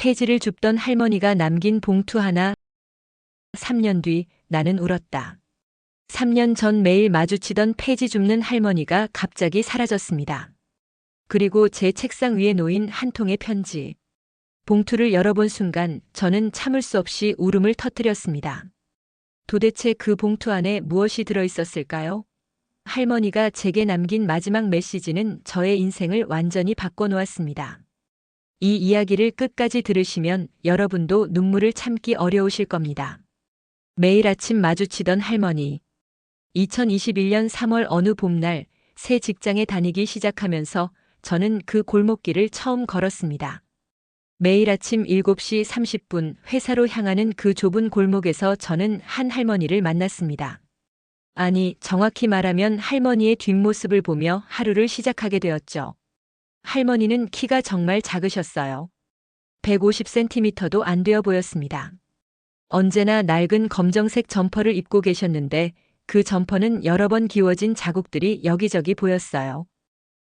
폐지를 줍던 할머니가 남긴 봉투 하나. 3년 뒤 나는 울었다. 3년 전 매일 마주치던 폐지 줍는 할머니가 갑자기 사라졌습니다. 그리고 제 책상 위에 놓인 한 통의 편지. 봉투를 열어본 순간 저는 참을 수 없이 울음을 터뜨렸습니다. 도대체 그 봉투 안에 무엇이 들어있었을까요? 할머니가 제게 남긴 마지막 메시지는 저의 인생을 완전히 바꿔놓았습니다. 이 이야기를 끝까지 들으시면 여러분도 눈물을 참기 어려우실 겁니다. 매일 아침 마주치던 할머니. 2021년 3월 어느 봄날 새 직장에 다니기 시작하면서 저는 그 골목길을 처음 걸었습니다. 매일 아침 7시 30분 회사로 향하는 그 좁은 골목에서 저는 한 할머니를 만났습니다. 아니, 정확히 말하면 할머니의 뒷모습을 보며 하루를 시작하게 되었죠. 할머니는 키가 정말 작으셨어요. 150cm도 안 되어 보였습니다. 언제나 낡은 검정색 점퍼를 입고 계셨는데 그 점퍼는 여러 번 기워진 자국들이 여기저기 보였어요.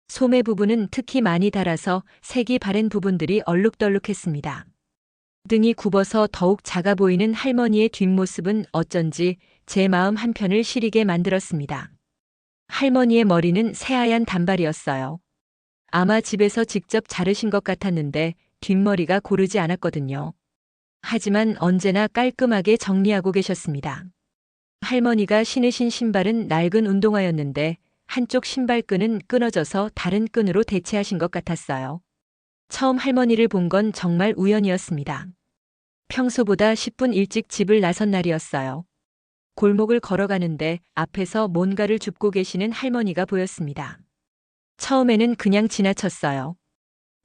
소매 부분은 특히 많이 닳아서 색이 바랜 부분들이 얼룩덜룩했습니다. 등이 굽어서 더욱 작아 보이는 할머니의 뒷모습은 어쩐지 제 마음 한편을 시리게 만들었습니다. 할머니의 머리는 새하얀 단발이었어요. 아마 집에서 직접 자르신 것 같았는데 뒷머리가 고르지 않았거든요. 하지만 언제나 깔끔하게 정리하고 계셨습니다. 할머니가 신으신 신발은 낡은 운동화였는데 한쪽 신발끈은 끊어져서 다른 끈으로 대체하신 것 같았어요. 처음 할머니를 본 건 정말 우연이었습니다. 평소보다 10분 일찍 집을 나선 날이었어요. 골목을 걸어가는데 앞에서 뭔가를 줍고 계시는 할머니가 보였습니다. 처음에는 그냥 지나쳤어요.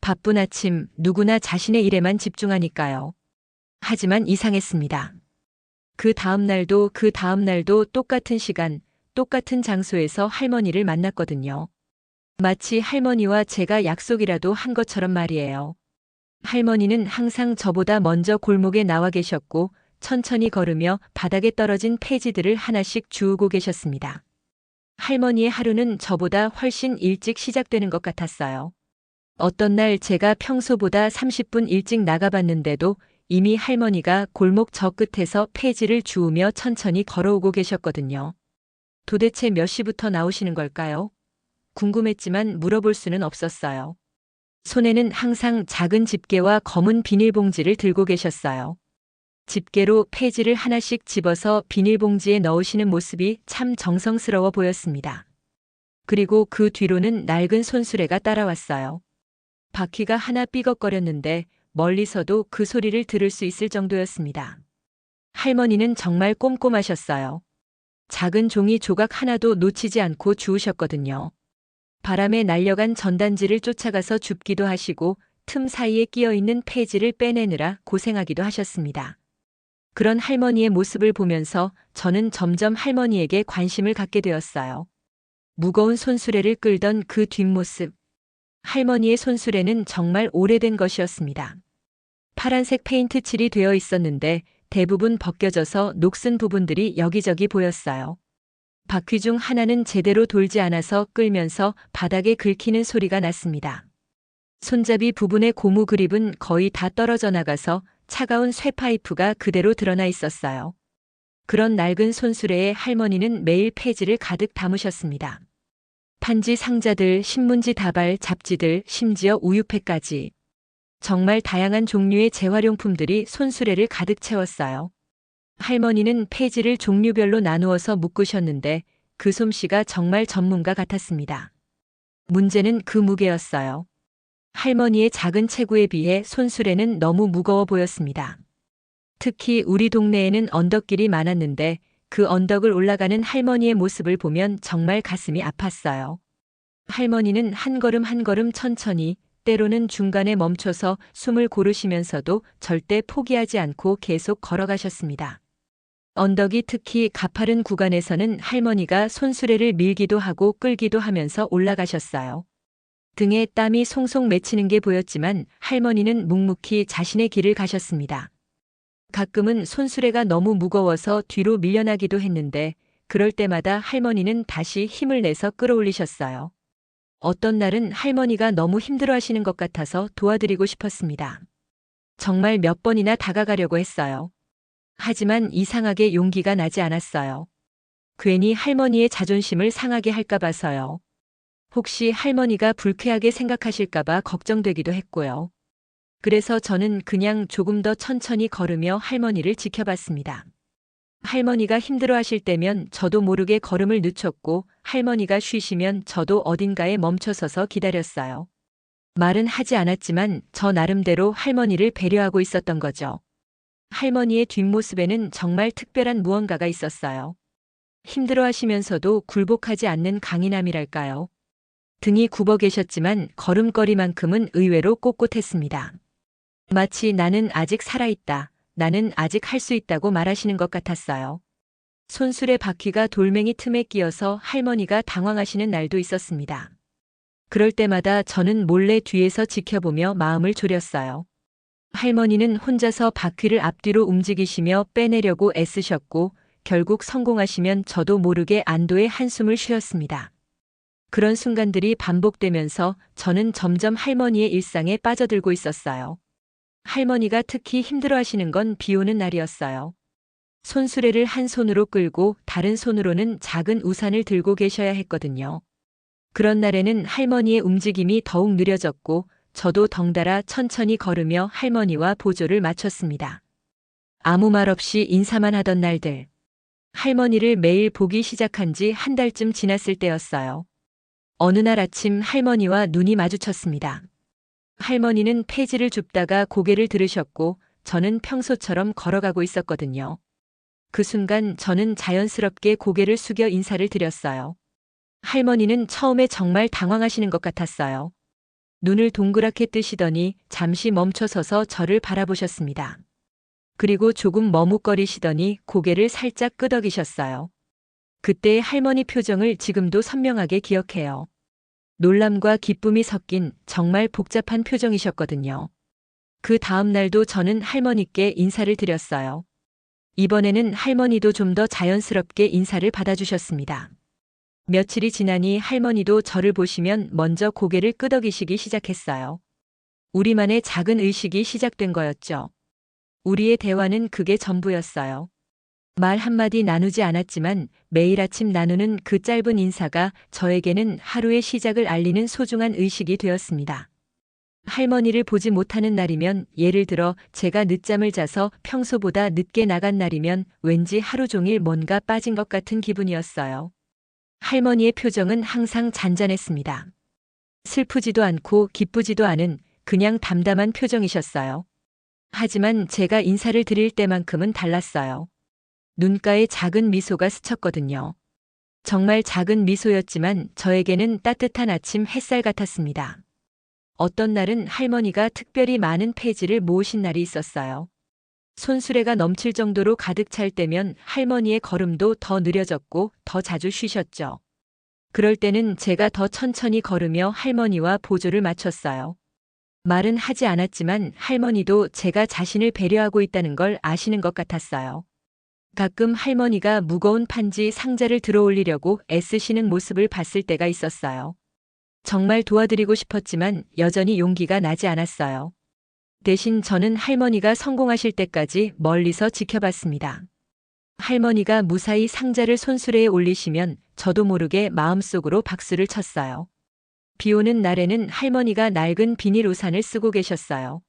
바쁜 아침, 누구나 자신의 일에만 집중하니까요. 하지만 이상했습니다. 그 다음 날도 똑같은 시간, 똑같은 장소에서 할머니를 만났거든요. 마치 할머니와 제가 약속이라도 한 것처럼 말이에요. 할머니는 항상 저보다 먼저 골목에 나와 계셨고 천천히 걸으며 바닥에 떨어진 폐지들을 하나씩 주우고 계셨습니다. 할머니의 하루는 저보다 훨씬 일찍 시작되는 것 같았어요. 어떤 날 제가 평소보다 30분 일찍 나가봤는데도 이미 할머니가 골목 저 끝에서 폐지를 주우며 천천히 걸어오고 계셨거든요. 도대체 몇 시부터 나오시는 걸까요? 궁금했지만 물어볼 수는 없었어요. 손에는 항상 작은 집게와 검은 비닐봉지를 들고 계셨어요. 집게로 폐지를 하나씩 집어서 비닐봉지에 넣으시는 모습이 참 정성스러워 보였습니다. 그리고 그 뒤로는 낡은 손수레가 따라왔어요. 바퀴가 하나 삐걱거렸는데 멀리서도 그 소리를 들을 수 있을 정도였습니다. 할머니는 정말 꼼꼼하셨어요. 작은 종이 조각 하나도 놓치지 않고 주우셨거든요. 바람에 날려간 전단지를 쫓아가서 줍기도 하시고 틈 사이에 끼어있는 폐지를 빼내느라 고생하기도 하셨습니다. 그런 할머니의 모습을 보면서 저는 점점 할머니에게 관심을 갖게 되었어요. 무거운 손수레를 끌던 그 뒷모습. 할머니의 손수레는 정말 오래된 것이었습니다. 파란색 페인트 칠이 되어 있었는데 대부분 벗겨져서 녹슨 부분들이 여기저기 보였어요. 바퀴 중 하나는 제대로 돌지 않아서 끌면서 바닥에 긁히는 소리가 났습니다. 손잡이 부분의 고무 그립은 거의 다 떨어져 나가서 차가운 쇠파이프가 그대로 드러나 있었어요. 그런 낡은 손수레에 할머니는 매일 폐지를 가득 담으셨습니다. 판지 상자들, 신문지 다발, 잡지들, 심지어 우유팩까지. 정말 다양한 종류의 재활용품들이 손수레를 가득 채웠어요. 할머니는 폐지를 종류별로 나누어서 묶으셨는데 그 솜씨가 정말 전문가 같았습니다. 문제는 그 무게였어요. 할머니의 작은 체구에 비해 손수레는 너무 무거워 보였습니다. 특히 우리 동네에는 언덕길이 많았는데 그 언덕을 올라가는 할머니의 모습을 보면 정말 가슴이 아팠어요. 할머니는 한 걸음 한 걸음 천천히, 때로는 중간에 멈춰서 숨을 고르시면서도 절대 포기하지 않고 계속 걸어가셨습니다. 언덕이 특히 가파른 구간에서는 할머니가 손수레를 밀기도 하고 끌기도 하면서 올라가셨어요. 등에 땀이 송송 맺히는 게 보였지만 할머니는 묵묵히 자신의 길을 가셨습니다. 가끔은 손수레가 너무 무거워서 뒤로 밀려나기도 했는데 그럴 때마다 할머니는 다시 힘을 내서 끌어올리셨어요. 어떤 날은 할머니가 너무 힘들어하시는 것 같아서 도와드리고 싶었습니다. 정말 몇 번이나 다가가려고 했어요. 하지만 이상하게 용기가 나지 않았어요. 괜히 할머니의 자존심을 상하게 할까 봐서요. 혹시 할머니가 불쾌하게 생각하실까 봐 걱정되기도 했고요. 그래서 저는 그냥 조금 더 천천히 걸으며 할머니를 지켜봤습니다. 할머니가 힘들어하실 때면 저도 모르게 걸음을 늦췄고 할머니가 쉬시면 저도 어딘가에 멈춰서서 기다렸어요. 말은 하지 않았지만 저 나름대로 할머니를 배려하고 있었던 거죠. 할머니의 뒷모습에는 정말 특별한 무언가가 있었어요. 힘들어하시면서도 굴복하지 않는 강인함이랄까요. 등이 굽어 계셨지만 걸음걸이만큼은 의외로 꼿꼿했습니다. 마치 나는 아직 살아있다. 나는 아직 할 수 있다고 말하시는 것 같았어요. 손수레 바퀴가 돌멩이 틈에 끼어서 할머니가 당황하시는 날도 있었습니다. 그럴 때마다 저는 몰래 뒤에서 지켜보며 마음을 졸였어요. 할머니는 혼자서 바퀴를 앞뒤로 움직이시며 빼내려고 애쓰셨고 결국 성공하시면 저도 모르게 안도의 한숨을 쉬었습니다. 그런 순간들이 반복되면서 저는 점점 할머니의 일상에 빠져들고 있었어요. 할머니가 특히 힘들어하시는 건 비 오는 날이었어요. 손수레를 한 손으로 끌고 다른 손으로는 작은 우산을 들고 계셔야 했거든요. 그런 날에는 할머니의 움직임이 더욱 느려졌고 저도 덩달아 천천히 걸으며 할머니와 보조를 맞췄습니다. 아무 말 없이 인사만 하던 날들. 할머니를 매일 보기 시작한 지 한 달쯤 지났을 때였어요. 어느 날 아침 할머니와 눈이 마주쳤습니다. 할머니는 폐지를 줍다가 고개를 들으셨고 저는 평소처럼 걸어가고 있었거든요. 그 순간 저는 자연스럽게 고개를 숙여 인사를 드렸어요. 할머니는 처음에 정말 당황하시는 것 같았어요. 눈을 동그랗게 뜨시더니 잠시 멈춰서서 저를 바라보셨습니다. 그리고 조금 머뭇거리시더니 고개를 살짝 끄덕이셨어요. 그때의 할머니 표정을 지금도 선명하게 기억해요. 놀람과 기쁨이 섞인 정말 복잡한 표정이셨거든요. 그 다음 날도 저는 할머니께 인사를 드렸어요. 이번에는 할머니도 좀 더 자연스럽게 인사를 받아주셨습니다. 며칠이 지나니 할머니도 저를 보시면 먼저 고개를 끄덕이시기 시작했어요. 우리만의 작은 의식이 시작된 거였죠. 우리의 대화는 그게 전부였어요. 말 한마디 나누지 않았지만 매일 아침 나누는 그 짧은 인사가 저에게는 하루의 시작을 알리는 소중한 의식이 되었습니다. 할머니를 보지 못하는 날이면, 예를 들어 제가 늦잠을 자서 평소보다 늦게 나간 날이면 왠지 하루 종일 뭔가 빠진 것 같은 기분이었어요. 할머니의 표정은 항상 잔잔했습니다. 슬프지도 않고 기쁘지도 않은 그냥 담담한 표정이셨어요. 하지만 제가 인사를 드릴 때만큼은 달랐어요. 눈가에 작은 미소가 스쳤거든요. 정말 작은 미소였지만 저에게는 따뜻한 아침 햇살 같았습니다. 어떤 날은 할머니가 특별히 많은 폐지를 모으신 날이 있었어요. 손수레가 넘칠 정도로 가득 찰 때면 할머니의 걸음도 더 느려졌고 더 자주 쉬셨죠. 그럴 때는 제가 더 천천히 걸으며 할머니와 보조를 맞췄어요. 말은 하지 않았지만 할머니도 제가 자신을 배려하고 있다는 걸 아시는 것 같았어요. 가끔 할머니가 무거운 판지 상자를 들어 올리려고 애쓰시는 모습을 봤을 때가 있었어요. 정말 도와드리고 싶었지만 여전히 용기가 나지 않았어요. 대신 저는 할머니가 성공하실 때까지 멀리서 지켜봤습니다. 할머니가 무사히 상자를 손수레에 올리시면 저도 모르게 마음속으로 박수를 쳤어요. 비 오는 날에는 할머니가 낡은 비닐 우산을 쓰고 계셨어요.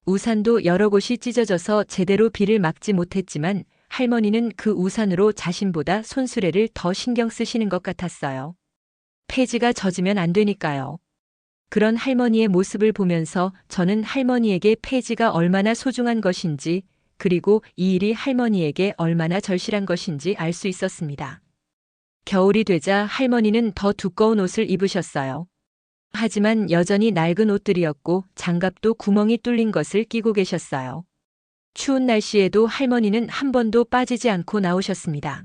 우산도 여러 곳이 찢어져서 제대로 비를 막지 못했지만 할머니는 그 우산으로 자신보다 손수레를 더 신경 쓰시는 것 같았어요. 폐지가 젖으면 안 되니까요. 그런 할머니의 모습을 보면서 저는 할머니에게 폐지가 얼마나 소중한 것인지, 그리고 이 일이 할머니에게 얼마나 절실한 것인지 알 수 있었습니다. 겨울이 되자 할머니는 더 두꺼운 옷을 입으셨어요. 하지만 여전히 낡은 옷들이었고 장갑도 구멍이 뚫린 것을 끼고 계셨어요. 추운 날씨에도 할머니는 한 번도 빠지지 않고 나오셨습니다.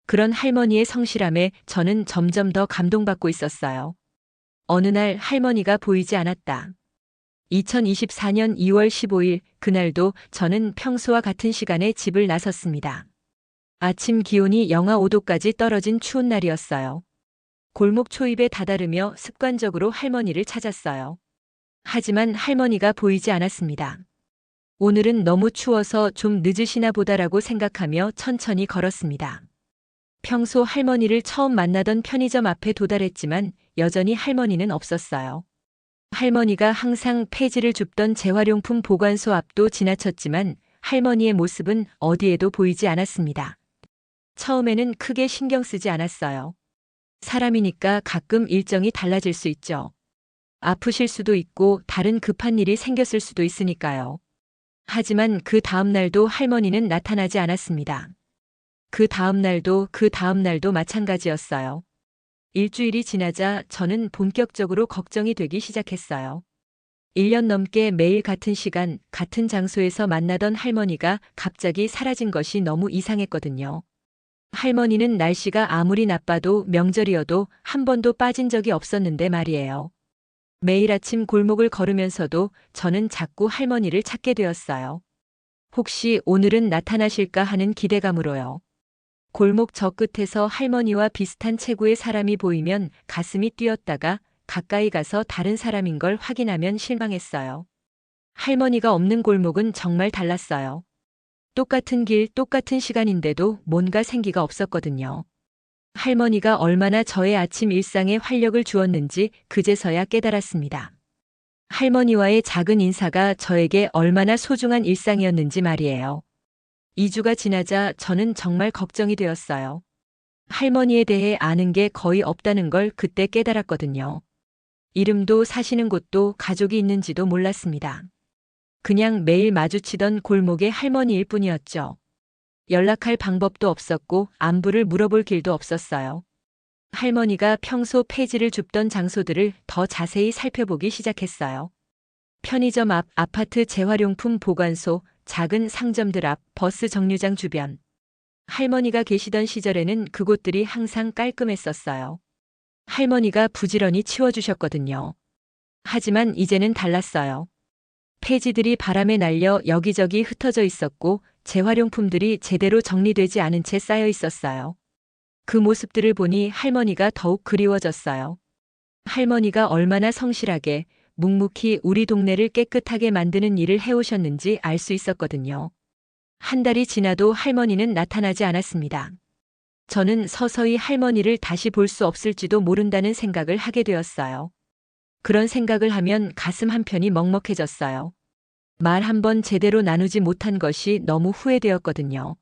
그런 할머니의 성실함에 저는 점점 더 감동받고 있었어요. 어느 날 할머니가 보이지 않았다. 2024년 2월 15일 그날도 저는 평소와 같은 시간에 집을 나섰습니다. 아침 기온이 영하 5도까지 떨어진 추운 날이었어요. 골목 초입에 다다르며 습관적으로 할머니를 찾았어요. 하지만 할머니가 보이지 않았습니다. 오늘은 너무 추워서 좀 늦으시나 보다라고 생각하며 천천히 걸었습니다. 평소 할머니를 처음 만나던 편의점 앞에 도달했지만 여전히 할머니는 없었어요. 할머니가 항상 폐지를 줍던 재활용품 보관소 앞도 지나쳤지만 할머니의 모습은 어디에도 보이지 않았습니다. 처음에는 크게 신경 쓰지 않았어요. 사람이니까 가끔 일정이 달라질 수 있죠. 아프실 수도 있고 다른 급한 일이 생겼을 수도 있으니까요. 하지만 그 다음 날도 할머니는 나타나지 않았습니다. 그 다음 날도 마찬가지였어요. 일주일이 지나자 저는 본격적으로 걱정이 되기 시작했어요. 1년 넘게 매일 같은 시간, 같은 장소에서 만나던 할머니가 갑자기 사라진 것이 너무 이상했거든요. 할머니는 날씨가 아무리 나빠도 명절이어도 한 번도 빠진 적이 없었는데 말이에요. 매일 아침 골목을 걸으면서도 저는 자꾸 할머니를 찾게 되었어요. 혹시 오늘은 나타나실까 하는 기대감으로요. 골목 저 끝에서 할머니와 비슷한 체구의 사람이 보이면 가슴이 뛰었다가 가까이 가서 다른 사람인 걸 확인하면 실망했어요. 할머니가 없는 골목은 정말 달랐어요. 똑같은 길, 똑같은 시간인데도 뭔가 생기가 없었거든요. 할머니가 얼마나 저의 아침 일상에 활력을 주었는지 그제서야 깨달았습니다. 할머니와의 작은 인사가 저에게 얼마나 소중한 일상이었는지 말이에요. 2주가 지나자 저는 정말 걱정이 되었어요. 할머니에 대해 아는 게 거의 없다는 걸 그때 깨달았거든요. 이름도 사시는 곳도 가족이 있는지도 몰랐습니다. 그냥 매일 마주치던 골목의 할머니일 뿐이었죠. 연락할 방법도 없었고 안부를 물어볼 길도 없었어요. 할머니가 평소 폐지를 줍던 장소들을 더 자세히 살펴보기 시작했어요. 편의점 앞, 아파트 재활용품 보관소, 작은 상점들 앞, 버스 정류장 주변. 할머니가 계시던 시절에는 그곳들이 항상 깔끔했었어요. 할머니가 부지런히 치워주셨거든요. 하지만 이제는 달랐어요. 폐지들이 바람에 날려 여기저기 흩어져 있었고 재활용품들이 제대로 정리되지 않은 채 쌓여 있었어요. 그 모습들을 보니 할머니가 더욱 그리워졌어요. 할머니가 얼마나 성실하게 묵묵히 우리 동네를 깨끗하게 만드는 일을 해오셨는지 알 수 있었거든요. 한 달이 지나도 할머니는 나타나지 않았습니다. 저는 서서히 할머니를 다시 볼 수 없을지도 모른다는 생각을 하게 되었어요. 그런 생각을 하면 가슴 한편이 먹먹해졌어요. 말 한 번 제대로 나누지 못한 것이 너무 후회되었거든요.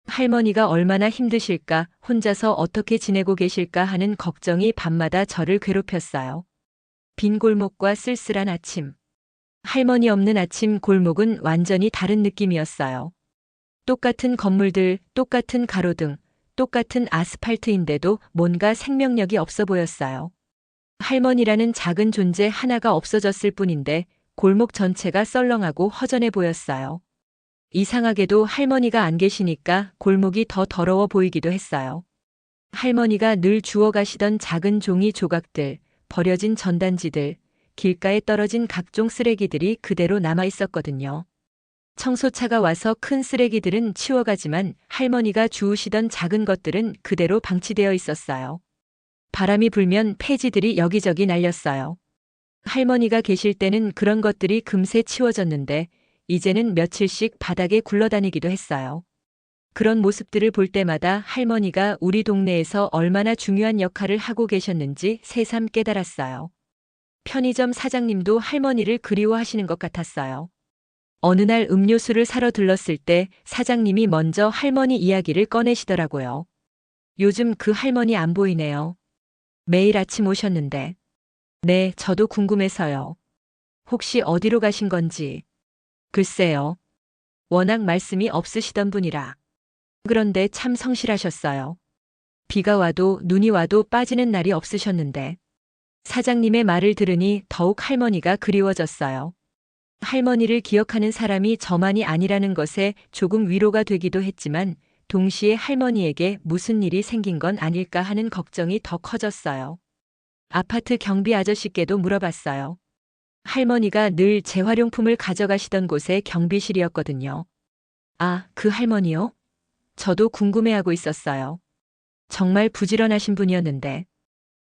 할머니가 얼마나 힘드실까, 혼자서 어떻게 지내고 계실까 하는 걱정이 밤마다 저를 괴롭혔어요. 빈 골목과 쓸쓸한 아침. 할머니 없는 아침 골목은 완전히 다른 느낌이었어요. 똑같은 건물들, 똑같은 가로등, 똑같은 아스팔트인데도 뭔가 생명력이 없어 보였어요. 할머니라는 작은 존재 하나가 없어졌을 뿐인데 골목 전체가 썰렁하고 허전해 보였어요. 이상하게도 할머니가 안 계시니까 골목이 더 더러워 보이기도 했어요. 할머니가 늘 주워 가시던 작은 종이 조각들, 버려진 전단지들, 길가에 떨어진 각종 쓰레기들이 그대로 남아 있었거든요. 청소차가 와서 큰 쓰레기들은 치워가지만 할머니가 주우시던 작은 것들은 그대로 방치되어 있었어요. 바람이 불면 폐지들이 여기저기 날렸어요. 할머니가 계실 때는 그런 것들이 금세 치워졌는데 이제는 며칠씩 바닥에 굴러다니기도 했어요. 그런 모습들을 볼 때마다 할머니가 우리 동네에서 얼마나 중요한 역할을 하고 계셨는지 새삼 깨달았어요. 편의점 사장님도 할머니를 그리워하시는 것 같았어요. 어느 날 음료수를 사러 들렀을 때 사장님이 먼저 할머니 이야기를 꺼내시더라고요. 요즘 그 할머니 안 보이네요. 매일 아침 오셨는데. 네, 저도 궁금해서요. 혹시 어디로 가신 건지. 글쎄요. 워낙 말씀이 없으시던 분이라. 그런데 참 성실하셨어요. 비가 와도 눈이 와도 빠지는 날이 없으셨는데. 사장님의 말을 들으니 더욱 할머니가 그리워졌어요. 할머니를 기억하는 사람이 저만이 아니라는 것에 조금 위로가 되기도 했지만 동시에 할머니에게 무슨 일이 생긴 건 아닐까 하는 걱정이 더 커졌어요. 아파트 경비 아저씨께도 물어봤어요. 할머니가 늘 재활용품을 가져가시던 곳에 경비실이었거든요. 아, 그 할머니요? 저도 궁금해하고 있었어요. 정말 부지런하신 분이었는데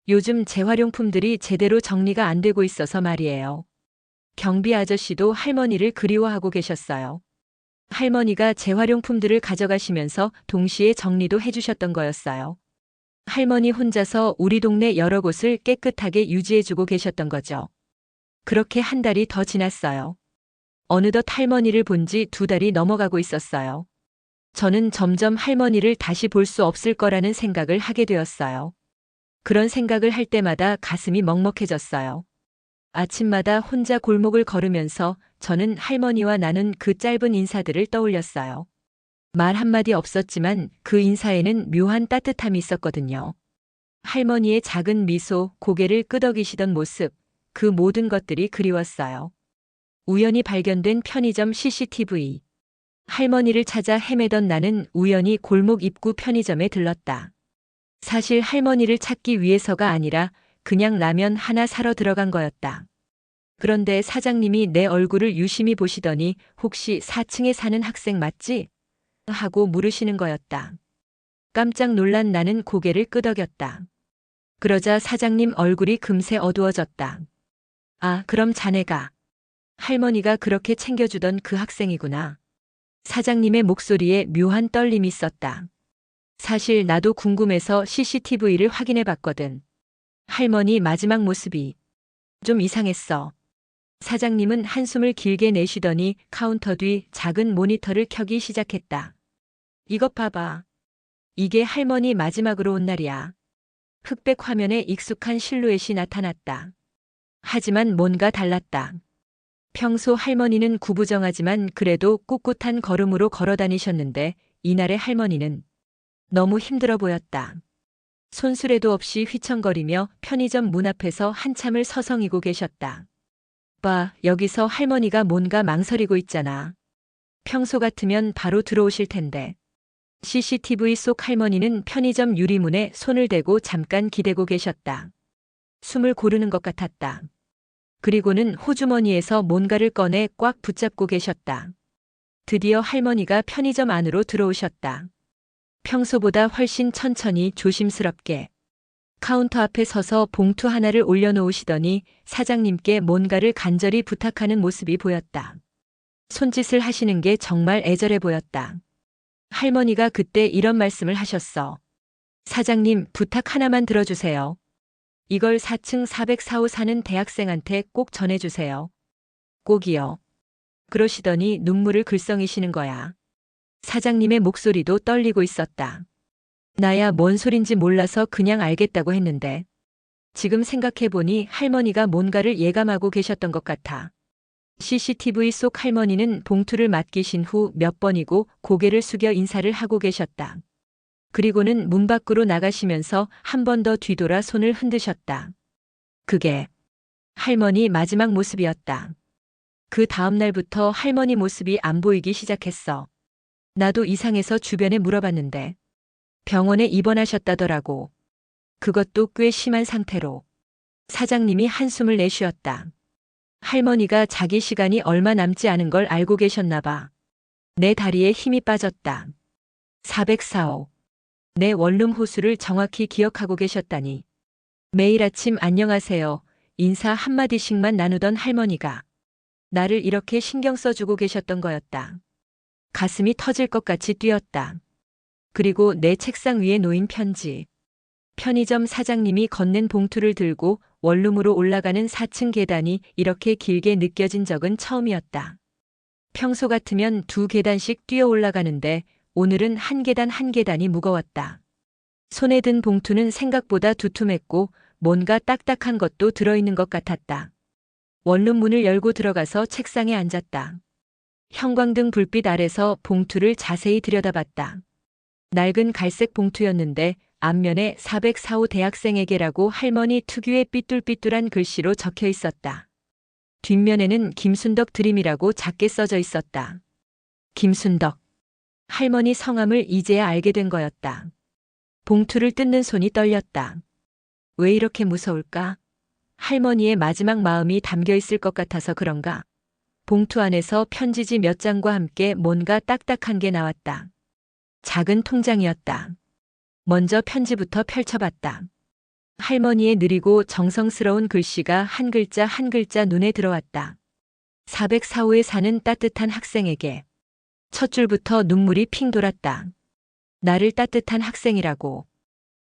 요즘 재활용품들이 제대로 정리가 안 되고 있어서 말이에요. 경비 아저씨도 할머니를 그리워하고 계셨어요. 할머니가 재활용품들을 가져가시면서 동시에 정리도 해주셨던 거였어요. 할머니 혼자서 우리 동네 여러 곳을 깨끗하게 유지해주고 계셨던 거죠. 그렇게 한 달이 더 지났어요. 어느덧 할머니를 본 지 2달이 넘어가고 있었어요. 저는 점점 할머니를 다시 볼 수 없을 거라는 생각을 하게 되었어요. 그런 생각을 할 때마다 가슴이 먹먹해졌어요. 아침마다 혼자 골목을 걸으면서 저는 할머니와 나눈 그 짧은 인사들을 떠올렸어요. 말 한마디 없었지만 그 인사에는 묘한 따뜻함이 있었거든요. 할머니의 작은 미소, 고개를 끄덕이시던 모습, 그 모든 것들이 그리웠어요. 우연히 발견된 편의점 CCTV. 할머니를 찾아 헤매던 나는 우연히 골목 입구 편의점에 들렀다. 사실 할머니를 찾기 위해서가 아니라 그냥 라면 하나 사러 들어간 거였다. 그런데 사장님이 내 얼굴을 유심히 보시더니 혹시 4층에 사는 학생 맞지? 하고 물으시는 거였다. 깜짝 놀란 나는 고개를 끄덕였다. 그러자 사장님 얼굴이 금세 어두워졌다. 아, 그럼 자네가 할머니가 그렇게 챙겨주던 그 학생이구나. 사장님의 목소리에 묘한 떨림이 있었다. 사실 나도 궁금해서 CCTV를 확인해 봤거든. 할머니 마지막 모습이 좀 이상했어. 사장님은 한숨을 길게 내쉬더니 카운터 뒤 작은 모니터를 켜기 시작했다. 이것 봐봐. 이게 할머니 마지막으로 온 날이야. 흑백 화면에 익숙한 실루엣이 나타났다. 하지만 뭔가 달랐다. 평소 할머니는 구부정하지만 그래도 꿋꿋한 걸음으로 걸어 다니셨는데 이날의 할머니는 너무 힘들어 보였다. 손수레도 없이 휘청거리며 편의점 문 앞에서 한참을 서성이고 계셨다. 봐, 여기서 할머니가 뭔가 망설이고 있잖아. 평소 같으면 바로 들어오실 텐데. CCTV 속 할머니는 편의점 유리문에 손을 대고 잠깐 기대고 계셨다. 숨을 고르는 것 같았다. 그리고는 호주머니에서 뭔가를 꺼내 꽉 붙잡고 계셨다. 드디어 할머니가 편의점 안으로 들어오셨다. 평소보다 훨씬 천천히 조심스럽게 카운터 앞에 서서 봉투 하나를 올려놓으시더니 사장님께 뭔가를 간절히 부탁하는 모습이 보였다. 손짓을 하시는 게 정말 애절해 보였다. 할머니가 그때 이런 말씀을 하셨어. 사장님, 부탁 하나만 들어주세요. 이걸 4층 404호 사는 대학생한테 꼭 전해주세요. 꼭이요. 그러시더니 눈물을 글썽이시는 거야. 사장님의 목소리도 떨리고 있었다. 나야 뭔 소린지 몰라서 그냥 알겠다고 했는데. 지금 생각해보니 할머니가 뭔가를 예감하고 계셨던 것 같아. CCTV 속 할머니는 봉투를 맡기신 후 몇 번이고 고개를 숙여 인사를 하고 계셨다. 그리고는 문 밖으로 나가시면서 한 번 더 뒤돌아 손을 흔드셨다. 그게 할머니 마지막 모습이었다. 그 다음 날부터 할머니 모습이 안 보이기 시작했어. 나도 이상해서 주변에 물어봤는데 병원에 입원하셨다더라고. 그것도 꽤 심한 상태로. 사장님이 한숨을 내쉬었다. 할머니가 자기 시간이 얼마 남지 않은 걸 알고 계셨나 봐. 내 다리에 힘이 빠졌다. 404호. 내 원룸 호수를 정확히 기억하고 계셨다니. 매일 아침 안녕하세요. 인사 한마디씩만 나누던 할머니가 나를 이렇게 신경 써주고 계셨던 거였다. 가슴이 터질 것 같이 뛰었다. 그리고 내 책상 위에 놓인 편지. 편의점 사장님이 건넨 봉투를 들고 원룸으로 올라가는 4층 계단이 이렇게 길게 느껴진 적은 처음이었다. 평소 같으면 2계단씩 뛰어 올라가는데 오늘은 한 계단 한 계단이 무거웠다. 손에 든 봉투는 생각보다 두툼했고 뭔가 딱딱한 것도 들어있는 것 같았다. 원룸 문을 열고 들어가서 책상에 앉았다. 형광등 불빛 아래서 봉투를 자세히 들여다봤다. 낡은 갈색 봉투였는데 앞면에 404호 대학생에게라고 할머니 특유의 삐뚤삐뚤한 글씨로 적혀 있었다. 뒷면에는 김순덕 드림이라고 작게 써져 있었다. 김순덕. 할머니 성함을 이제야 알게 된 거였다. 봉투를 뜯는 손이 떨렸다. 왜 이렇게 무서울까? 할머니의 마지막 마음이 담겨 있을 것 같아서 그런가? 봉투 안에서 편지지 몇 장과 함께 뭔가 딱딱한 게 나왔다. 작은 통장이었다. 먼저 편지부터 펼쳐봤다. 할머니의 느리고 정성스러운 글씨가 한 글자 한 글자 눈에 들어왔다. 404호에 사는 따뜻한 학생에게 첫 줄부터 눈물이 핑 돌았다. 나를 따뜻한 학생이라고.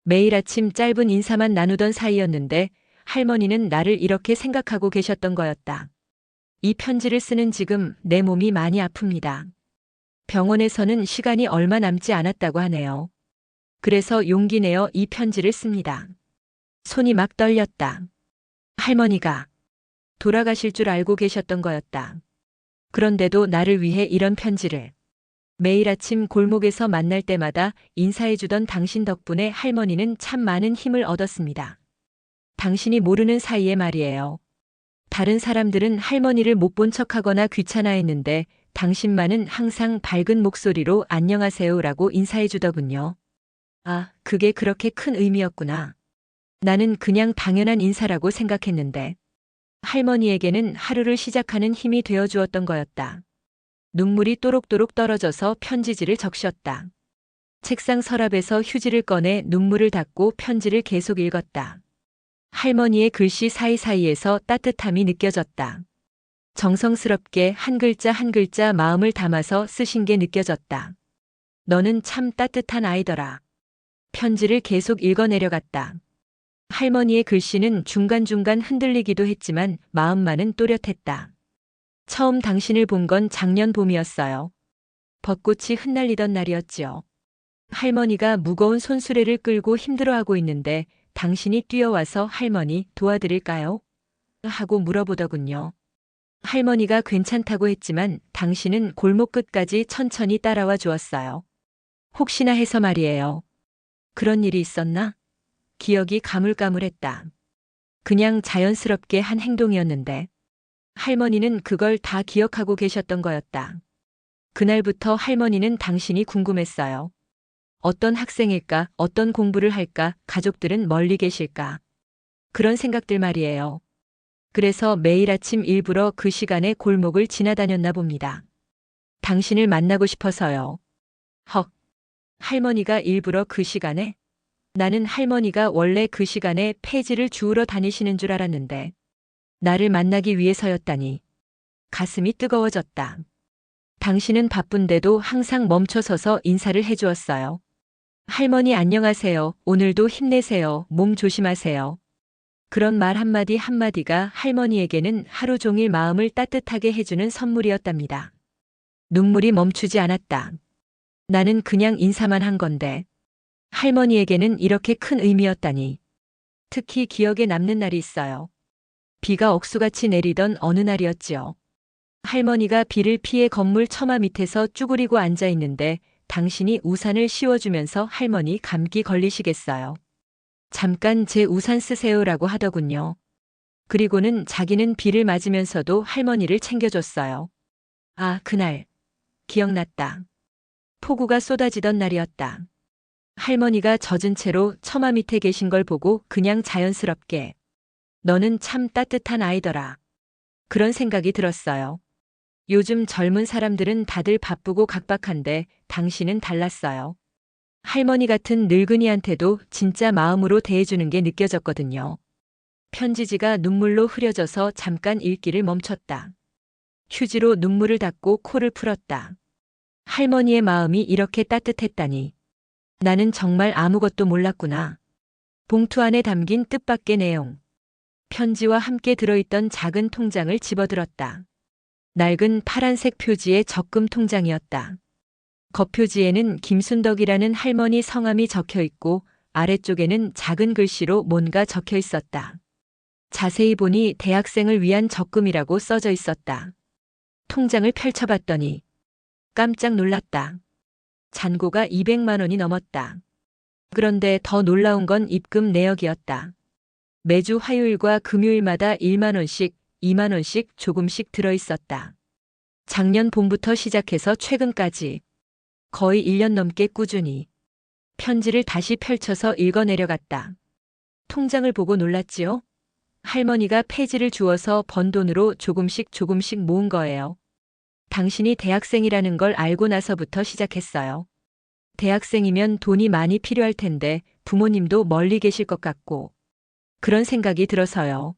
매일 아침 짧은 인사만 나누던 사이였는데 할머니는 나를 이렇게 생각하고 계셨던 거였다. 이 편지를 쓰는 지금 내 몸이 많이 아픕니다. 병원에서는 시간이 얼마 남지 않았다고 하네요. 그래서 용기 내어 이 편지를 씁니다. 손이 막 떨렸다. 할머니가 돌아가실 줄 알고 계셨던 거였다. 그런데도 나를 위해 이런 편지를. 매일 아침 골목에서 만날 때마다 인사해주던 당신 덕분에 할머니는 참 많은 힘을 얻었습니다. 당신이 모르는 사이에 말이에요. 다른 사람들은 할머니를 못 본 척하거나 귀찮아했는데 당신만은 항상 밝은 목소리로 안녕하세요라고 인사해주더군요. 아, 그게 그렇게 큰 의미였구나. 나는 그냥 당연한 인사라고 생각했는데 할머니에게는 하루를 시작하는 힘이 되어주었던 거였다. 눈물이 또록또록 떨어져서 편지지를 적셨다. 책상 서랍에서 휴지를 꺼내 눈물을 닦고 편지를 계속 읽었다. 할머니의 글씨 사이사이에서 따뜻함이 느껴졌다. 정성스럽게 한 글자 한 글자 마음을 담아서 쓰신 게 느껴졌다. 너는 참 따뜻한 아이더라. 편지를 계속 읽어내려갔다. 할머니의 글씨는 중간중간 흔들리기도 했지만 마음만은 또렷했다. 처음 당신을 본 건 작년 봄이었어요. 벚꽃이 흩날리던 날이었지요. 할머니가 무거운 손수레를 끌고 힘들어하고 있는데 당신이 뛰어와서 할머니 도와드릴까요? 하고 물어보더군요. 할머니가 괜찮다고 했지만 당신은 골목 끝까지 천천히 따라와 주었어요. 혹시나 해서 말이에요. 그런 일이 있었나? 기억이 가물가물했다. 그냥 자연스럽게 한 행동이었는데 할머니는 그걸 다 기억하고 계셨던 거였다. 그날부터 할머니는 당신이 궁금했어요. 어떤 학생일까? 어떤 공부를 할까? 가족들은 멀리 계실까? 그런 생각들 말이에요. 그래서 매일 아침 일부러 그 시간에 골목을 지나다녔나 봅니다. 당신을 만나고 싶어서요. 헉. 할머니가 일부러 그 시간에? 나는 할머니가 원래 그 시간에 폐지를 주우러 다니시는 줄 알았는데 나를 만나기 위해서였다니. 가슴이 뜨거워졌다. 당신은 바쁜데도 항상 멈춰서서 인사를 해주었어요. 할머니 안녕하세요. 오늘도 힘내세요. 몸 조심하세요. 그런 말 한마디 한마디가 할머니에게는 하루 종일 마음을 따뜻하게 해주는 선물이었답니다. 눈물이 멈추지 않았다. 나는 그냥 인사만 한 건데 할머니에게는 이렇게 큰 의미였다니. 특히 기억에 남는 날이 있어요. 비가 억수같이 내리던 어느 날이었지요. 할머니가 비를 피해 건물 처마 밑에서 쭈그리고 앉아 있는데 당신이 우산을 씌워주면서 할머니 감기 걸리시겠어요. 잠깐 제 우산 쓰세요라고 하더군요. 그리고는 자기는 비를 맞으면서도 할머니를 챙겨줬어요. 아, 그날. 기억났다. 폭우가 쏟아지던 날이었다. 할머니가 젖은 채로 처마 밑에 계신 걸 보고 그냥 자연스럽게 너는 참 따뜻한 아이더라. 그런 생각이 들었어요. 요즘 젊은 사람들은 다들 바쁘고 각박한데 당신은 달랐어요. 할머니 같은 늙은이한테도 진짜 마음으로 대해주는 게 느껴졌거든요. 편지지가 눈물로 흐려져서 잠깐 읽기를 멈췄다. 휴지로 눈물을 닦고 코를 풀었다. 할머니의 마음이 이렇게 따뜻했다니. 나는 정말 아무것도 몰랐구나. 봉투 안에 담긴 뜻밖의 내용. 편지와 함께 들어있던 작은 통장을 집어들었다. 낡은 파란색 표지의 적금 통장이었다. 겉표지에는 김순덕이라는 할머니 성함이 적혀 있고 아래쪽에는 작은 글씨로 뭔가 적혀 있었다. 자세히 보니 대학생을 위한 적금이라고 써져 있었다. 통장을 펼쳐봤더니 깜짝 놀랐다. 잔고가 200만 원이 넘었다. 그런데 더 놀라운 건 입금 내역이었다. 매주 화요일과 금요일마다 1만 원씩, 2만 원씩 조금씩 들어있었다. 작년 봄부터 시작해서 최근까지 거의 1년 넘게 꾸준히. 편지를 다시 펼쳐서 읽어내려갔다. 통장을 보고 놀랐지요? 할머니가 폐지를 주어서 번 돈으로 조금씩 조금씩 모은 거예요. 당신이 대학생이라는 걸 알고 나서부터 시작했어요. 대학생이면 돈이 많이 필요할 텐데 부모님도 멀리 계실 것 같고 그런 생각이 들어서요.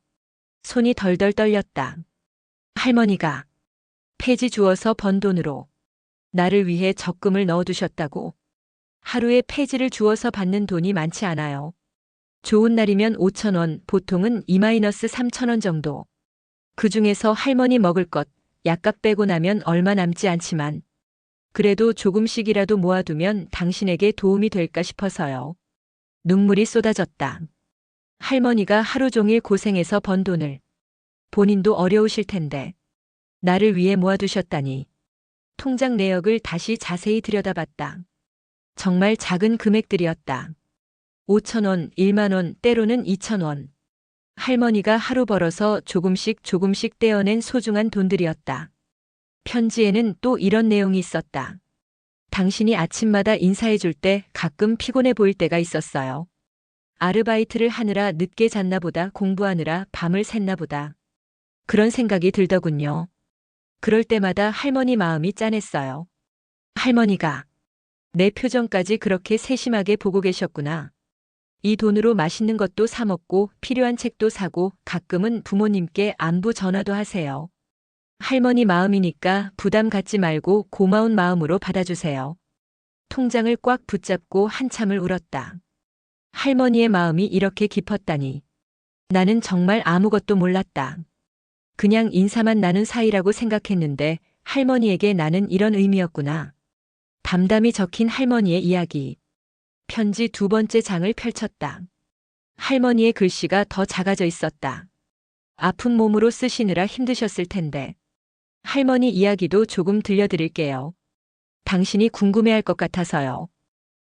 손이 덜덜 떨렸다. 할머니가 폐지 주워서 번 돈으로 나를 위해 적금을 넣어두셨다고. 하루에 폐지를 주워서 받는 돈이 많지 않아요. 좋은 날이면 5,000원, 보통은 2-3,000원 정도. 그 중에서 할머니 먹을 것, 약값 빼고 나면 얼마 남지 않지만 그래도 조금씩이라도 모아두면 당신에게 도움이 될까 싶어서요. 눈물이 쏟아졌다. 할머니가 하루 종일 고생해서 번 돈을 본인도 어려우실 텐데 나를 위해 모아두셨다니. 통장 내역을 다시 자세히 들여다봤다. 정말 작은 금액들이었다. 5,000원, 1만원, 때로는 2,000원. 할머니가 하루 벌어서 조금씩 조금씩 떼어낸 소중한 돈들이었다. 편지에는 또 이런 내용이 있었다. 당신이 아침마다 인사해 줄 때 가끔 피곤해 보일 때가 있었어요. 아르바이트를 하느라 늦게 잤나 보다, 공부하느라 밤을 샜나 보다. 그런 생각이 들더군요. 그럴 때마다 할머니 마음이 짠했어요. 할머니가 내 표정까지 그렇게 세심하게 보고 계셨구나. 이 돈으로 맛있는 것도 사 먹고 필요한 책도 사고 가끔은 부모님께 안부 전화도 하세요. 할머니 마음이니까 부담 갖지 말고 고마운 마음으로 받아주세요. 통장을 꽉 붙잡고 한참을 울었다. 할머니의 마음이 이렇게 깊었다니. 나는 정말 아무것도 몰랐다. 그냥 인사만 나눈 사이라고 생각했는데 할머니에게 나는 이런 의미였구나. 담담히 적힌 할머니의 이야기. 편지 두 번째 장을 펼쳤다. 할머니의 글씨가 더 작아져 있었다. 아픈 몸으로 쓰시느라 힘드셨을 텐데. 할머니 이야기도 조금 들려드릴게요. 당신이 궁금해할 것 같아서요.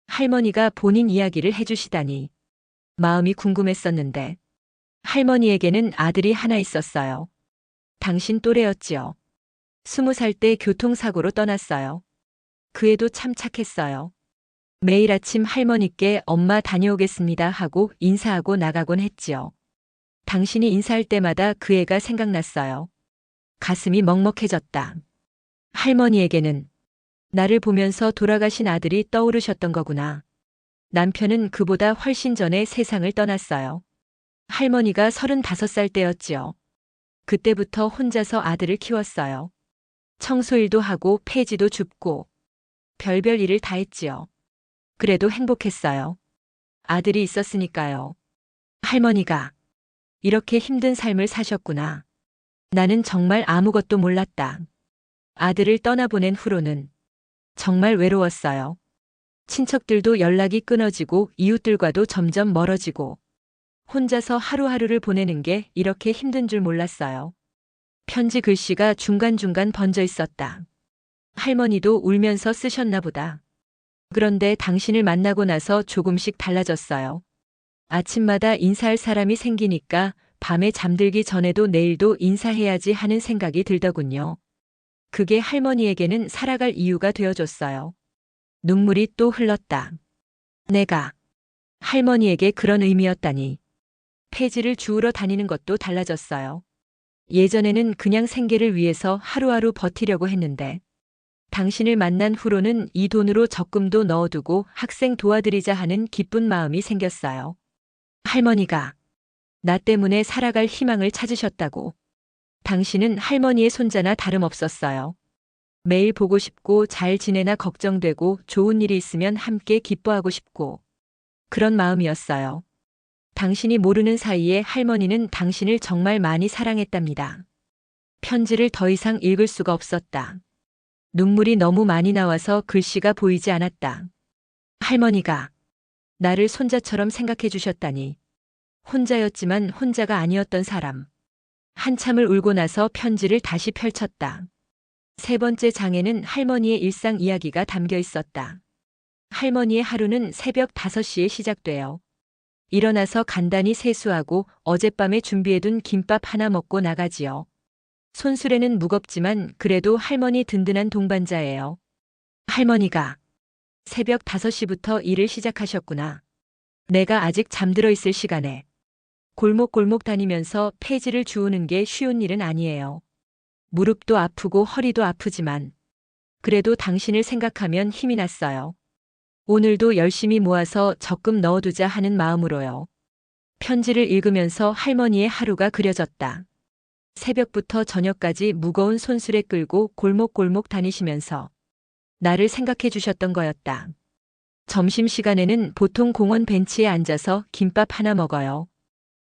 할머니가 본인 이야기를 해주시다니. 마음이 궁금했었는데. 할머니에게는 아들이 하나 있었어요. 당신 또래였지요. 20살 때 교통사고로 떠났어요. 그 애도 참 착했어요. 매일 아침 할머니께 엄마 다녀오겠습니다 하고 인사하고 나가곤 했지요. 당신이 인사할 때마다 그 애가 생각났어요. 가슴이 먹먹해졌다. 할머니에게는 나를 보면서 돌아가신 아들이 떠오르셨던 거구나. 남편은 그보다 훨씬 전에 세상을 떠났어요. 할머니가 35살 때였지요. 그때부터 혼자서 아들을 키웠어요. 청소일도 하고 폐지도 줍고 별별 일을 다 했지요. 그래도 행복했어요. 아들이 있었으니까요. 할머니가 이렇게 힘든 삶을 사셨구나. 나는 정말 아무것도 몰랐다. 아들을 떠나보낸 후로는 정말 외로웠어요. 친척들도 연락이 끊어지고 이웃들과도 점점 멀어지고 혼자서 하루하루를 보내는 게 이렇게 힘든 줄 몰랐어요. 편지 글씨가 중간중간 번져 있었다. 할머니도 울면서 쓰셨나 보다. 그런데 당신을 만나고 나서 조금씩 달라졌어요. 아침마다 인사할 사람이 생기니까 밤에 잠들기 전에도 내일도 인사해야지 하는 생각이 들더군요. 그게 할머니에게는 살아갈 이유가 되어줬어요. 눈물이 또 흘렀다. 내가 할머니에게 그런 의미였다니. 폐지를 주우러 다니는 것도 달라졌어요. 예전에는 그냥 생계를 위해서 하루하루 버티려고 했는데 당신을 만난 후로는 이 돈으로 적금도 넣어두고 학생 도와드리자 하는 기쁜 마음이 생겼어요. 할머니가 나 때문에 살아갈 희망을 찾으셨다고. 당신은 할머니의 손자나 다름없었어요. 매일 보고 싶고 잘 지내나 걱정되고 좋은 일이 있으면 함께 기뻐하고 싶고 그런 마음이었어요. 당신이 모르는 사이에 할머니는 당신을 정말 많이 사랑했답니다. 편지를 더 이상 읽을 수가 없었다. 눈물이 너무 많이 나와서 글씨가 보이지 않았다. 할머니가 나를 손자처럼 생각해 주셨다니. 혼자였지만 혼자가 아니었던 사람. 한참을 울고 나서 편지를 다시 펼쳤다. 세 번째 장에는 할머니의 일상 이야기가 담겨 있었다. 할머니의 하루는 새벽 5시에 시작돼요. 일어나서 간단히 세수하고 어젯밤에 준비해둔 김밥 하나 먹고 나가지요. 손수레는 무겁지만 그래도 할머니 든든한 동반자예요. 할머니가 새벽 5시부터 일을 시작하셨구나. 내가 아직 잠들어 있을 시간에 골목골목 다니면서 폐지를 주우는 게 쉬운 일은 아니에요. 무릎도 아프고 허리도 아프지만 그래도 당신을 생각하면 힘이 났어요. 오늘도 열심히 모아서 적금 넣어두자 하는 마음으로요. 편지를 읽으면서 할머니의 하루가 그려졌다. 새벽부터 저녁까지 무거운 손수레 끌고 골목골목 다니시면서 나를 생각해 주셨던 거였다. 점심시간에는 보통 공원 벤치에 앉아서 김밥 하나 먹어요.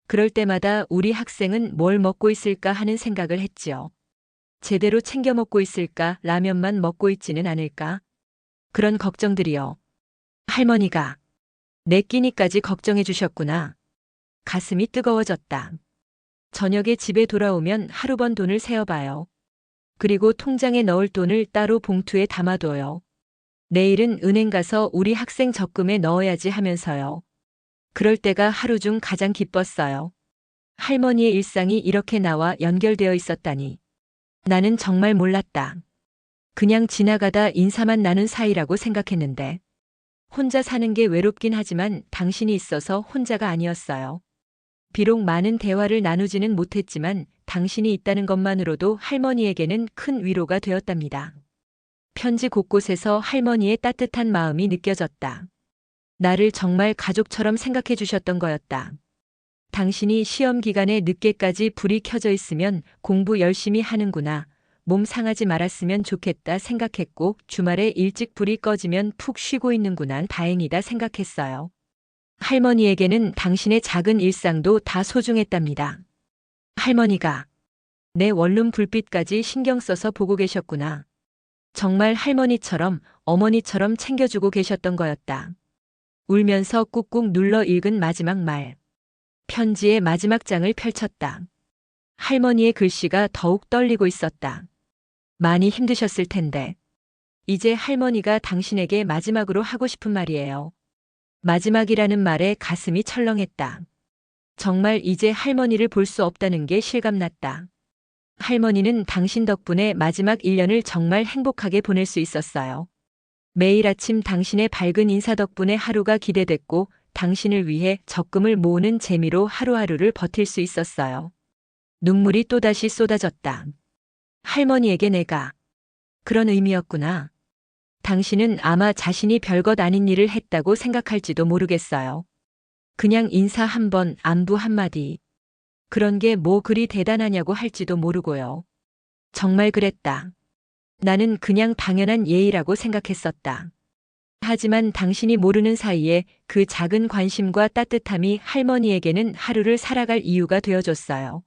그럴 때마다 우리 학생은 뭘 먹고 있을까 하는 생각을 했지요. 제대로 챙겨 먹고 있을까, 라면만 먹고 있지는 않을까? 그런 걱정들이요. 할머니가 내 끼니까지 걱정해 주셨구나. 가슴이 뜨거워졌다. 저녁에 집에 돌아오면 하루 번 돈을 세어봐요. 그리고 통장에 넣을 돈을 따로 봉투에 담아둬요. 내일은 은행 가서 우리 학생 적금에 넣어야지 하면서요. 그럴 때가 하루 중 가장 기뻤어요. 할머니의 일상이 이렇게 나와 연결되어 있었다니. 나는 정말 몰랐다. 그냥 지나가다 인사만 나눈 사이라고 생각했는데. 혼자 사는 게 외롭긴 하지만 당신이 있어서 혼자가 아니었어요. 비록 많은 대화를 나누지는 못했지만 당신이 있다는 것만으로도 할머니에게는 큰 위로가 되었답니다. 편지 곳곳에서 할머니의 따뜻한 마음이 느껴졌다. 나를 정말 가족처럼 생각해 주셨던 거였다. 당신이 시험 기간에 늦게까지 불이 켜져 있으면 공부 열심히 하는구나. 몸 상하지 말았으면 좋겠다 생각했고 주말에 일찍 불이 꺼지면 푹 쉬고 있는구나. 다행이다 생각했어요. 할머니에게는 당신의 작은 일상도 다 소중했답니다. 할머니가 내 원룸 불빛까지 신경 써서 보고 계셨구나. 정말 할머니처럼 어머니처럼 챙겨주고 계셨던 거였다. 울면서 꾹꾹 눌러 읽은 마지막 말. 편지의 마지막 장을 펼쳤다. 할머니의 글씨가 더욱 떨리고 있었다. 많이 힘드셨을 텐데. 이제 할머니가 당신에게 마지막으로 하고 싶은 말이에요. 마지막이라는 말에 가슴이 철렁했다. 정말 이제 할머니를 볼 수 없다는 게 실감났다. 할머니는 당신 덕분에 마지막 1년을 정말 행복하게 보낼 수 있었어요. 매일 아침 당신의 밝은 인사 덕분에 하루가 기대됐고 당신을 위해 적금을 모으는 재미로 하루하루를 버틸 수 있었어요. 눈물이 또다시 쏟아졌다. 할머니에게 내가 그런 의미였구나. 당신은 아마 자신이 별것 아닌 일을 했다고 생각할지도 모르겠어요. 그냥 인사 한 번, 안부 한마디. 그런 게 뭐 그리 대단하냐고 할지도 모르고요. 정말 그랬다. 나는 그냥 당연한 예의라고 생각했었다. 하지만 당신이 모르는 사이에 그 작은 관심과 따뜻함이 할머니에게는 하루를 살아갈 이유가 되어줬어요.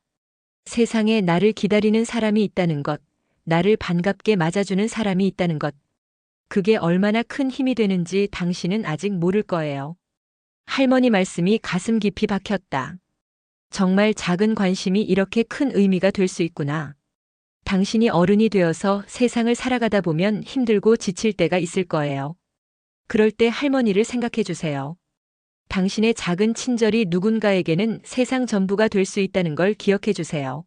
세상에 나를 기다리는 사람이 있다는 것, 나를 반갑게 맞아주는 사람이 있다는 것. 그게 얼마나 큰 힘이 되는지 당신은 아직 모를 거예요. 할머니 말씀이 가슴 깊이 박혔다. 정말 작은 관심이 이렇게 큰 의미가 될 수 있구나. 당신이 어른이 되어서 세상을 살아가다 보면 힘들고 지칠 때가 있을 거예요. 그럴 때 할머니를 생각해 주세요. 당신의 작은 친절이 누군가에게는 세상 전부가 될 수 있다는 걸 기억해 주세요.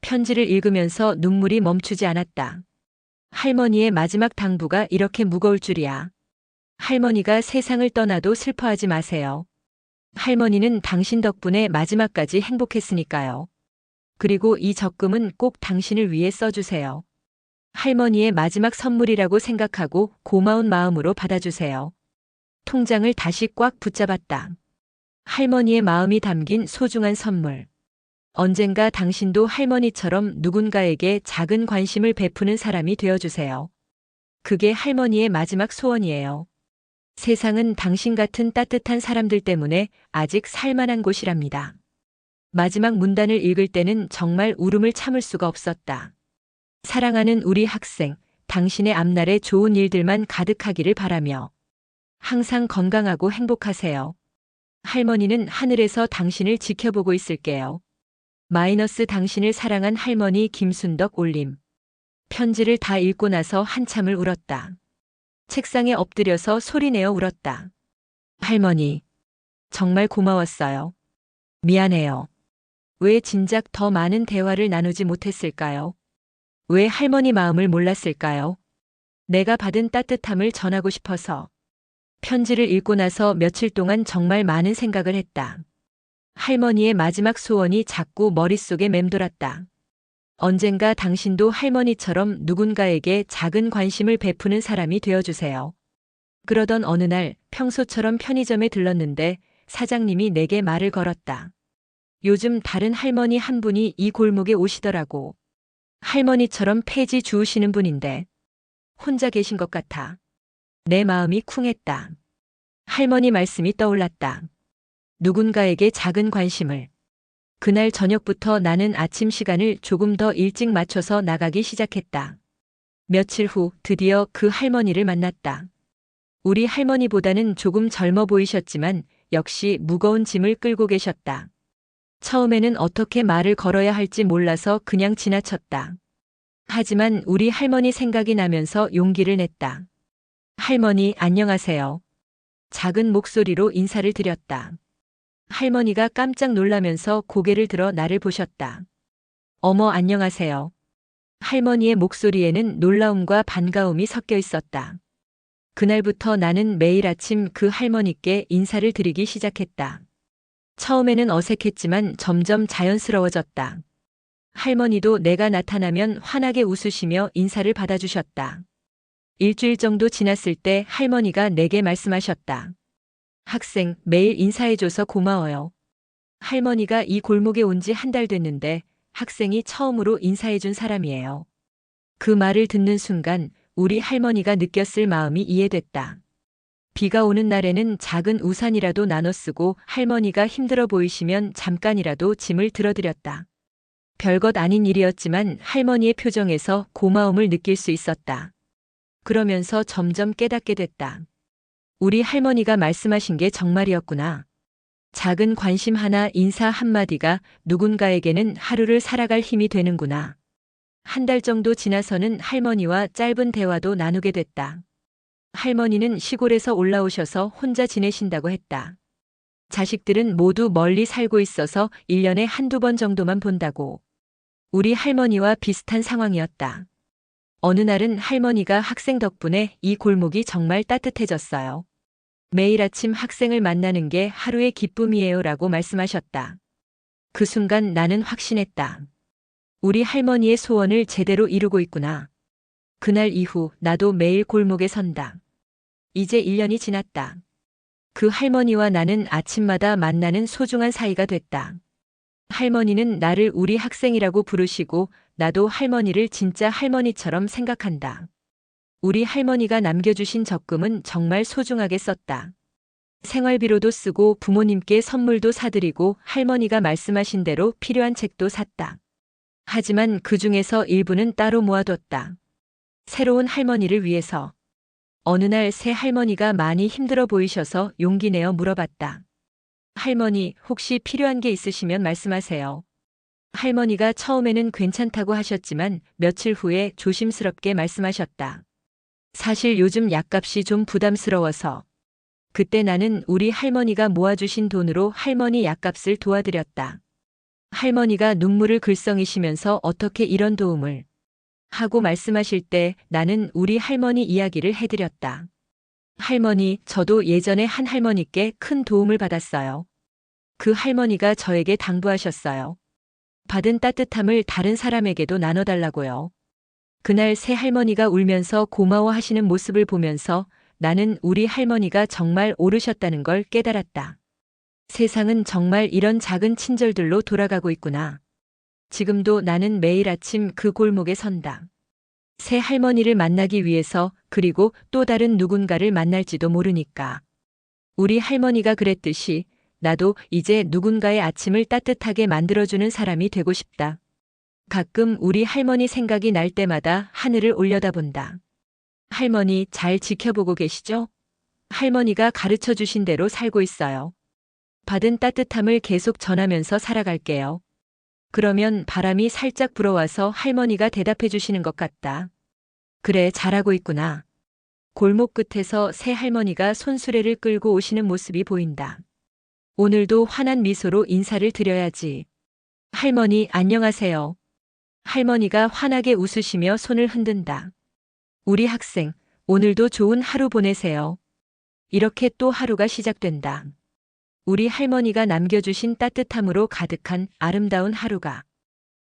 편지를 읽으면서 눈물이 멈추지 않았다. 할머니의 마지막 당부가 이렇게 무거울 줄이야. 할머니가 세상을 떠나도 슬퍼하지 마세요. 할머니는 당신 덕분에 마지막까지 행복했으니까요. 그리고 이 적금은 꼭 당신을 위해 써주세요. 할머니의 마지막 선물이라고 생각하고 고마운 마음으로 받아주세요. 통장을 다시 꽉 붙잡았다. 할머니의 마음이 담긴 소중한 선물. 언젠가 당신도 할머니처럼 누군가에게 작은 관심을 베푸는 사람이 되어주세요. 그게 할머니의 마지막 소원이에요. 세상은 당신 같은 따뜻한 사람들 때문에 아직 살만한 곳이랍니다. 마지막 문단을 읽을 때는 정말 울음을 참을 수가 없었다. 사랑하는 우리 학생, 당신의 앞날에 좋은 일들만 가득하기를 바라며 항상 건강하고 행복하세요. 할머니는 하늘에서 당신을 지켜보고 있을게요. 마이너스 당신을 사랑한 할머니 김순덕 올림. 편지를 다 읽고 나서 한참을 울었다. 책상에 엎드려서 소리내어 울었다. 할머니, 정말 고마웠어요. 미안해요. 왜 진작 더 많은 대화를 나누지 못했을까요? 왜 할머니 마음을 몰랐을까요? 내가 받은 따뜻함을 전하고 싶어서. 편지를 읽고 나서 며칠 동안 정말 많은 생각을 했다. 할머니의 마지막 소원이 자꾸 머릿속에 맴돌았다. 언젠가 당신도 할머니처럼 누군가에게 작은 관심을 베푸는 사람이 되어주세요. 그러던 어느 날 평소처럼 편의점에 들렀는데 사장님이 내게 말을 걸었다. 요즘 다른 할머니 한 분이 이 골목에 오시더라고. 할머니처럼 폐지 주우시는 분인데 혼자 계신 것 같아. 내 마음이 쿵했다. 할머니 말씀이 떠올랐다. 누군가에게 작은 관심을. 그날 저녁부터 나는 아침 시간을 조금 더 일찍 맞춰서 나가기 시작했다. 며칠 후 드디어 그 할머니를 만났다. 우리 할머니보다는 조금 젊어 보이셨지만 역시 무거운 짐을 끌고 계셨다. 처음에는 어떻게 말을 걸어야 할지 몰라서 그냥 지나쳤다. 하지만 우리 할머니 생각이 나면서 용기를 냈다. 할머니, 안녕하세요. 작은 목소리로 인사를 드렸다. 할머니가 깜짝 놀라면서 고개를 들어 나를 보셨다. 어머, 안녕하세요. 할머니의 목소리에는 놀라움과 반가움이 섞여 있었다. 그날부터 나는 매일 아침 그 할머니께 인사를 드리기 시작했다. 처음에는 어색했지만 점점 자연스러워졌다. 할머니도 내가 나타나면 환하게 웃으시며 인사를 받아주셨다. 일주일 정도 지났을 때 할머니가 내게 말씀하셨다. 학생, 매일 인사해줘서 고마워요. 할머니가 이 골목에 온 지 한 달 됐는데 학생이 처음으로 인사해준 사람이에요. 그 말을 듣는 순간 우리 할머니가 느꼈을 마음이 이해됐다. 비가 오는 날에는 작은 우산이라도 나눠 쓰고 할머니가 힘들어 보이시면 잠깐이라도 짐을 들어드렸다. 별것 아닌 일이었지만 할머니의 표정에서 고마움을 느낄 수 있었다. 그러면서 점점 깨닫게 됐다. 우리 할머니가 말씀하신 게 정말이었구나. 작은 관심 하나, 인사 한마디가 누군가에게는 하루를 살아갈 힘이 되는구나. 한 달 정도 지나서는 할머니와 짧은 대화도 나누게 됐다. 할머니는 시골에서 올라오셔서 혼자 지내신다고 했다. 자식들은 모두 멀리 살고 있어서 1년에 한두 번 정도만 본다고. 우리 할머니와 비슷한 상황이었다. 어느 날은 할머니가 학생 덕분에 이 골목이 정말 따뜻해졌어요. 매일 아침 학생을 만나는 게 하루의 기쁨이에요 라고 말씀하셨다. 그 순간 나는 확신했다. 우리 할머니의 소원을 제대로 이루고 있구나. 그날 이후 나도 매일 골목에 선다. 이제 1년이 지났다. 그 할머니와 나는 아침마다 만나는 소중한 사이가 됐다. 할머니는 나를 우리 학생이라고 부르시고 나도 할머니를 진짜 할머니처럼 생각한다. 우리 할머니가 남겨주신 적금은 정말 소중하게 썼다. 생활비로도 쓰고 부모님께 선물도 사드리고 할머니가 말씀하신 대로 필요한 책도 샀다. 하지만 그 중에서 일부는 따로 모아뒀다. 새로운 할머니를 위해서. 어느 날 새 할머니가 많이 힘들어 보이셔서 용기 내어 물어봤다. 할머니, 혹시 필요한 게 있으시면 말씀하세요. 할머니가 처음에는 괜찮다고 하셨지만 며칠 후에 조심스럽게 말씀하셨다. 사실 요즘 약값이 좀 부담스러워서. 그때 나는 우리 할머니가 모아주신 돈으로 할머니 약값을 도와드렸다. 할머니가 눈물을 글썽이시면서 어떻게 이런 도움을 하고 말씀하실 때 나는 우리 할머니 이야기를 해드렸다. 할머니, 저도 예전에 한 할머니께 큰 도움을 받았어요. 그 할머니가 저에게 당부하셨어요. 받은 따뜻함을 다른 사람에게도 나눠달라고요. 그날 새 할머니가 울면서 고마워하시는 모습을 보면서 나는 우리 할머니가 정말 오르셨다는 걸 깨달았다. 세상은 정말 이런 작은 친절들로 돌아가고 있구나. 지금도 나는 매일 아침 그 골목에 선다. 새 할머니를 만나기 위해서, 그리고 또 다른 누군가를 만날지도 모르니까. 우리 할머니가 그랬듯이 나도 이제 누군가의 아침을 따뜻하게 만들어주는 사람이 되고 싶다. 가끔 우리 할머니 생각이 날 때마다 하늘을 올려다본다. 할머니, 잘 지켜보고 계시죠? 할머니가 가르쳐 주신 대로 살고 있어요. 받은 따뜻함을 계속 전하면서 살아갈게요. 그러면 바람이 살짝 불어와서 할머니가 대답해 주시는 것 같다. 그래, 잘하고 있구나. 골목 끝에서 새 할머니가 손수레를 끌고 오시는 모습이 보인다. 오늘도 환한 미소로 인사를 드려야지. 할머니, 안녕하세요. 할머니가 환하게 웃으시며 손을 흔든다. 우리 학생, 오늘도 좋은 하루 보내세요. 이렇게 또 하루가 시작된다. 우리 할머니가 남겨주신 따뜻함으로 가득한 아름다운 하루가.